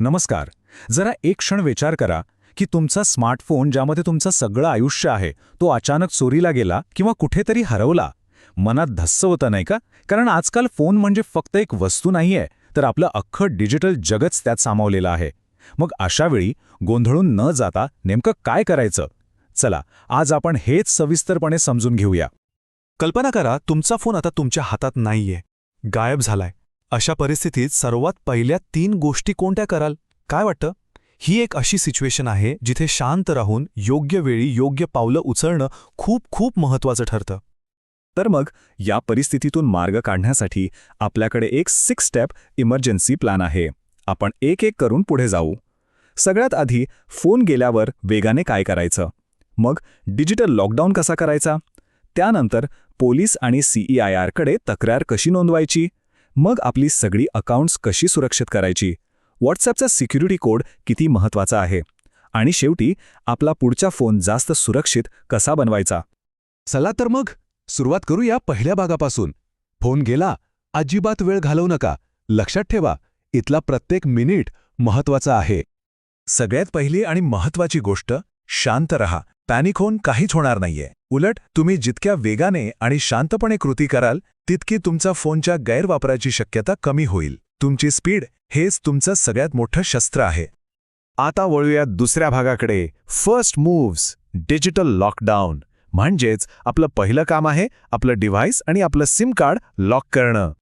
नमस्कार. जरा एक क्षण विचार करा की तुमचा स्मार्टफोन ज्यामध्ये तुमचं सगळं आयुष्य आहे तो अचानक चोरीला गेला किंवा कुठेतरी हरवला. मनात धस्स होतं नाही का? कारण आजकाल फोन म्हणजे फक्त एक वस्तू नाहीये, तर आपलं अख्खं डिजिटल जगच त्यात सामावलेलं आहे. मग अशा वेळी गोंधळून न जाता नेमकं काय करायचं? चला, आज आपण हेच सविस्तरपणे समजून घेऊया. कल्पना करा, तुमचा फोन आता तुमच्या हातात नाहीये, गायब झालाय. अशा परिस्थितीत सर्वात पहिल्या 3 गोष्टी कोणत्या कराल? काय वाटतं? ही एक अशी सिच्युएशन आहे जिथे शांत राहून योग्य वेळी योग्य पावलं उचलणं खूप खूप महत्त्वाचं ठरतं. तर मग या परिस्थितीतून मार्ग काढण्यासाठी आपल्याकडे एक 6 स्टेप इमर्जन्सी प्लॅन आहे. आपण एक एक करून पुढे जाऊ. सगळ्यात आधी फोन गेल्यावर वेगाने काय करायचं? मग डिजिटल लॉकडाऊन कसा करायचा? त्यानंतर पोलीस आणि CEIR कडे तक्रार कशी नोंदवायची? मग आपली सगळी अकाउंट्स कशी सुरक्षित करायची? व्हॉट्सॲपचा सिक्युरिटी कोड किती महत्त्वाचा आहे? आणि शेवटी आपला पुढचा फोन जास्त सुरक्षित कसा बनवायचा? चला तर मग सुरुवात करूया पहिल्या भागापासून. फोन गेला, अजिबात वेळ घालवू नका. लक्षात ठेवा, इथला प्रत्येक मिनिट महत्त्वाचा आहे. सगळ्यात पहिली आणि महत्त्वाची गोष्ट, शांत रहा. पॅनिक होऊन काहीच होणार नाहीये. उलट तुम्ही जितक्या वेगाने आणि शांतपणे कृती कराल तितकी तुमचा फोनच्या गैरवापराची शक्यता कमी होईल. तुमची स्पीड हेच तुमचं सगळ्यात मोठं शस्त्र आहे. आता वळूया दुसऱ्या भागाकडे. First moves, digital lockdown. म्हणजेच आपलं पहिलं काम आहे आपलं डिव्हाइस आणि आपलं सिम कार्ड लॉक करणं.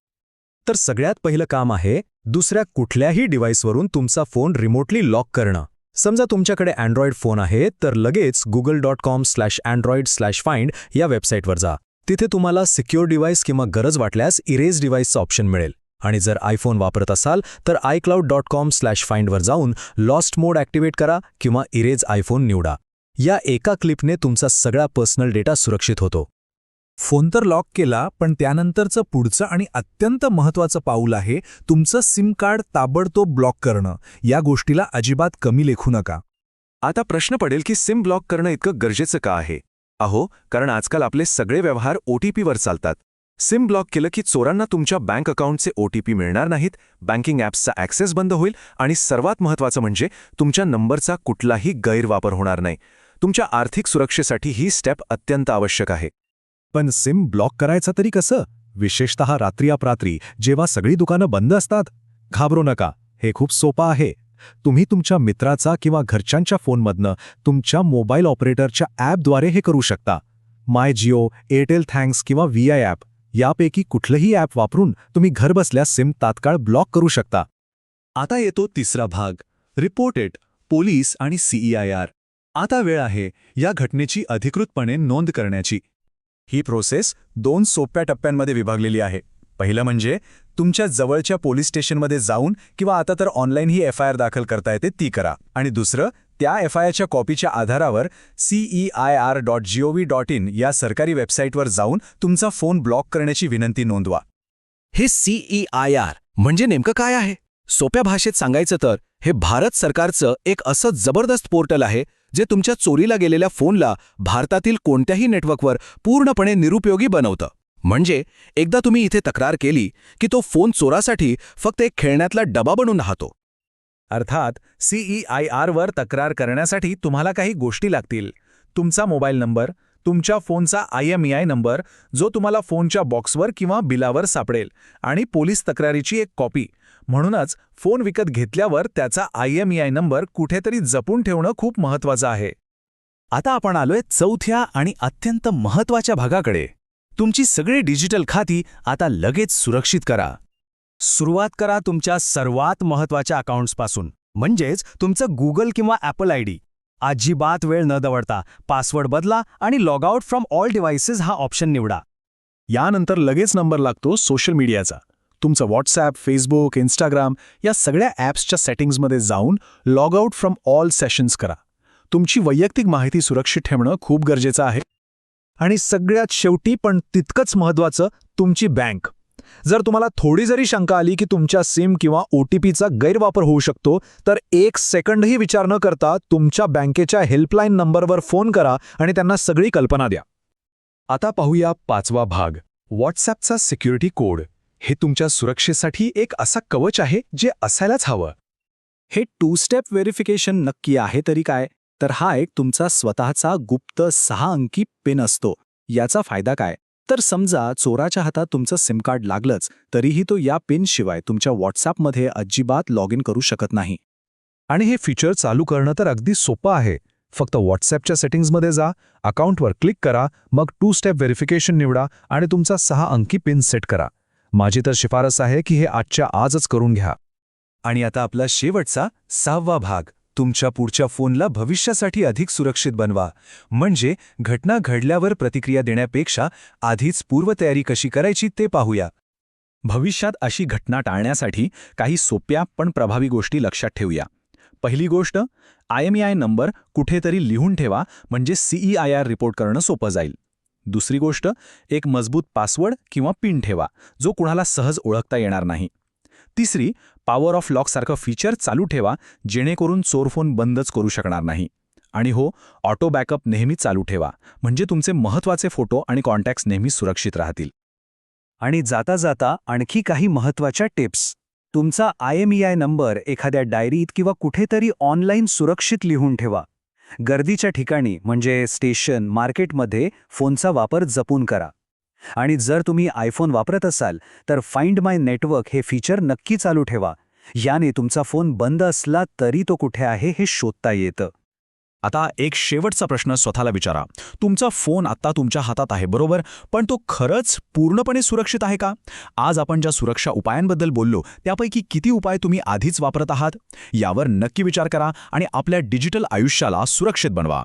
तर सगळ्यात पहिलं काम आहे दुसऱ्या कुठल्याही डिव्हाइसवरून तुमचा फोन रिमोटली लॉक करणं. समजा तुमच्याकडे अँड्रॉइड फोन आहे तर लगेच google.com/android/find या वेबसाईटवर जा. तिथे तुम्हाला सिक्युअर डिव्हाइस किंवा गरज वाटल्यास इरेज डिव्हाइसचं ऑप्शन मिळेल. आणि जर आयफोन वापरत असाल तर iCloud.com/find वर जाऊन लॉस्ट मोड ॲक्टिवेट करा किंवा इरेज आयफोन निवडा. या एका क्लिपने तुमचा सगळा पर्सनल डेटा सुरक्षित होतो. फोन तर लॉक केला, पण त्यानंतरचं पुढचं आणि अत्यंत महत्त्वाचं पाऊल आहे तुमचं सिम कार्ड ताबडतोब ब्लॉक करणं. या गोष्टीला अजिबात कमी लेखू नका. आता प्रश्न पडेल की सिम ब्लॉक करणं इतकं गरजेचं का आहे? कारण आजकाल आपले सगळे व्यवहार OTP वर चालतात. सिम ब्लॉक केलं की चोरांना तुमच्या बँक अकाउंटचे OTP मिळणार नाहीत, बँकिंग ॲप्सचा ॲक्सेस बंद होईल आणि सर्वात महत्त्वाचं म्हणजे तुमच्या नंबरचा कुठलाही गैरवापर होणार नाही. तुमच्या आर्थिक सुरक्षेसाठी ही स्टेप अत्यंत आवश्यक आहे. पण सिम ब्लॉक करायचं तरी कसं? विशेषतः रात्री अपरात्री जेव्हा सगळी दुकानं बंद असतात? घाबरू नका, हे खूप सोपं आहे. तुम्ही तुमच्या मित्राचा किंवा घरच्यांच्या फोनमधनं तुमच्या मोबाईल ऑपरेटरच्या ॲपद्वारे हे करू शकता. माय जिओ, एअरटेल थँक्स किंवा VI ॲप यापैकी कुठलंही ॲप वापरून तुम्ही घरबसल्या सिम तात्काळ ब्लॉक करू शकता. आता येतो तिसरा भाग, रिपोर्ट इट, पोलीस आणि CEIR. आता वेळ आहे या घटनेची अधिकृतपणे नोंद करण्याची. ही प्रोसेस 2 सोप्या टप्प्यांमध्ये विभागलेली आहे. पहिलं म्हणजे तुमच्या जवळच्या पोलीस स्टेशनमध्ये जाऊन किंवा आता तर ऑनलाईन ही FIR दाखल करता येते ती करा. आणि दुसरं, त्या FIRच्या कॉपीच्या आधारावर CEIR.gov.in या सरकारी वेबसाईटवर जाऊन तुमचा फोन ब्लॉक करण्याची विनंती नोंदवा. हे CEIR म्हणजे नेमकं काय आहे? सोप्या भाषेत सांगायचं तर हे भारत सरकारचं एक असं जबरदस्त पोर्टल आहे जे तुमच्या चोरीला गेलेल्या फोनला भारतातील कोणत्याही नेटवर्कवर पूर्णपणे निरुपयोगी बनवतं. म्हणजे एकदा तुम्ही इथे तक्रार केली की तो फोन चोरासाठी फक्त एक खेळण्यातला डबा बनून राहतो. अर्थात CEIR वर तक्रार करण्यासाठी तुम्हाला काही गोष्टी लागतील. तुमचा मोबाईल नंबर, तुमच्या फोनचा IMEI नंबर जो तुम्हाला फोनच्या बॉक्सवर किंवा बिलावर सापडेल, आणि पोलीस तक्रारीची एक कॉपी. म्हणूनच फोन विकत घेतल्यावर त्याचा IMEI नंबर कुठेतरी जपून ठेवणं खूप महत्त्वाचं आहे. आता आपण आलोय चौथ्या आणि अत्यंत महत्त्वाच्या भागाकडे. तुमची सगळी डिजिटल खाती आता लगेच सुरक्षित करा. सुरुवात करा तुमच्या सर्वात महत्त्वाच्या अकाउंट्सपासून, म्हणजेच तुमचं Google किंवा Apple ID. अजिबात वेळ न दवडता पासवर्ड बदला आणि log out from all devices हा ऑप्शन निवडा. यानंतर लगेच नंबर लागतो सोशल मीडियाचा. तुमचं व्हॉट्सॲप, फेसबुक, इंस्टाग्राम या सगळ्या ॲप्सच्या सेटिंग्जमध्ये जाऊन log out from all sessions करा. तुमची वैयक्तिक माहिती सुरक्षित ठेवणं खूप गरजेचं आहे. आणि सगळ्यात शेवटी पण तितकंच महत्त्वाचं, तुमची बँक. जर तुम्हाला थोडी जरी शंका आली की तुमच्या सिम किंवा OTPचा गैरवापर होऊ शकतो, तर 1 सेकंडही विचार न करता तुमच्या बँकेच्या हेल्पलाईन नंबरवर फोन करा आणि त्यांना सगळी कल्पना द्या. आता पाहूया 5वा भाग, व्हॉट्सॲपचा सिक्युरिटी कोड. हे तुमच्या सुरक्षेसाठी एक असा कवच आहे जे असायलाच हवं. हे 2 स्टेप व्हेरिफिकेशन नक्की आहे तरी काय? तर हा एक तुमचा स्वतःचा गुप्त 6 अंकी पिन असतो. याचा फायदा काय? तर समजा चोराच्या हातात तुमचं सिम कार्ड लागलंच, तरीही तो या पिनशिवाय तुमच्या व्हॉट्सॲपमध्ये अजिबात लॉग इन करू शकत नाही. आणि हे फीचर चालू करणं तर अगदी सोपं आहे. फक्त व्हॉट्सॲपच्या सेटिंग्जमध्ये जा, अकाउंटवर क्लिक करा, मग 2 स्टेप व्हेरिफिकेशन निवडा आणि तुमचा 6 अंकी पिन सेट करा. माझी तर शिफारस आहे की हे आजच्या आजच करून घ्या. आणि आता आपला शेवटचा 6वा भाग, तुमच्या पुढच्या फोनला भविष्यासाठी अधिक सुरक्षित बनवा. म्हणजे घटना घडल्यावर प्रतिक्रिया देण्यापेक्षा आधीच पूर्वतयारी कशी करायची ते पाहूया. भविष्यात अशी घटना टाळण्यासाठी काही सोप्या पण प्रभावी गोष्टी लक्षात ठेवूया. पहिली गोष्ट, IMEI नंबर कुठेतरी लिहून ठेवा, म्हणजे CEIR रिपोर्ट करणं सोपं जाईल. दुसरी गोष्ट, एक मजबूत पासवर्ड किंवा पिन ठेवा, जो कुणाला सहज ओळखता येणार नाही. तिसरी, पॉवर ऑफ लॉकसारखं फीचर चालू ठेवा, जेणेकरून चोर फोन बंदच करू शकणार नाही. आणि हो, ऑटो बॅकअप नेहमी चालू ठेवा, म्हणजे तुमचे महत्त्वाचे फोटो आणि कॉन्टॅक्ट्स नेहमी सुरक्षित राहतील. आणि जाता जाता आणखी काही महत्त्वाच्या टिप्स. तुमचा IMEI नंबर एखाद्या डायरीत किंवा कुठेतरी ऑनलाईन सुरक्षित लिहून ठेवा. गर्दीच्या ठिकाणी म्हणजे स्टेशन, मार्केटमध्ये फोनचा वापर जपून करा. आणि जर तुम्ही आयफोन वापरत असाल तर फाइंड माय नेटवर्क हे फीचर नक्की चालू ठेवा. याने तुमचा फोन बंद असला तरी तो कुठे आहे हे शोधता येतं. आता एक शेवटचा प्रश्न स्वतःला विचारा. तुमचा फोन आत्ता तुमच्या हातात आहे, बरोबर? पण तो खरंच पूर्णपणे सुरक्षित आहे का? आज आपण ज्या सुरक्षा उपायांबद्दल बोललो, त्यापैकी किती उपाय तुम्ही आधीच वापरत आहात? यावर नक्की विचार करा आणि आपल्या डिजिटल आयुष्याला सुरक्षित बनवा.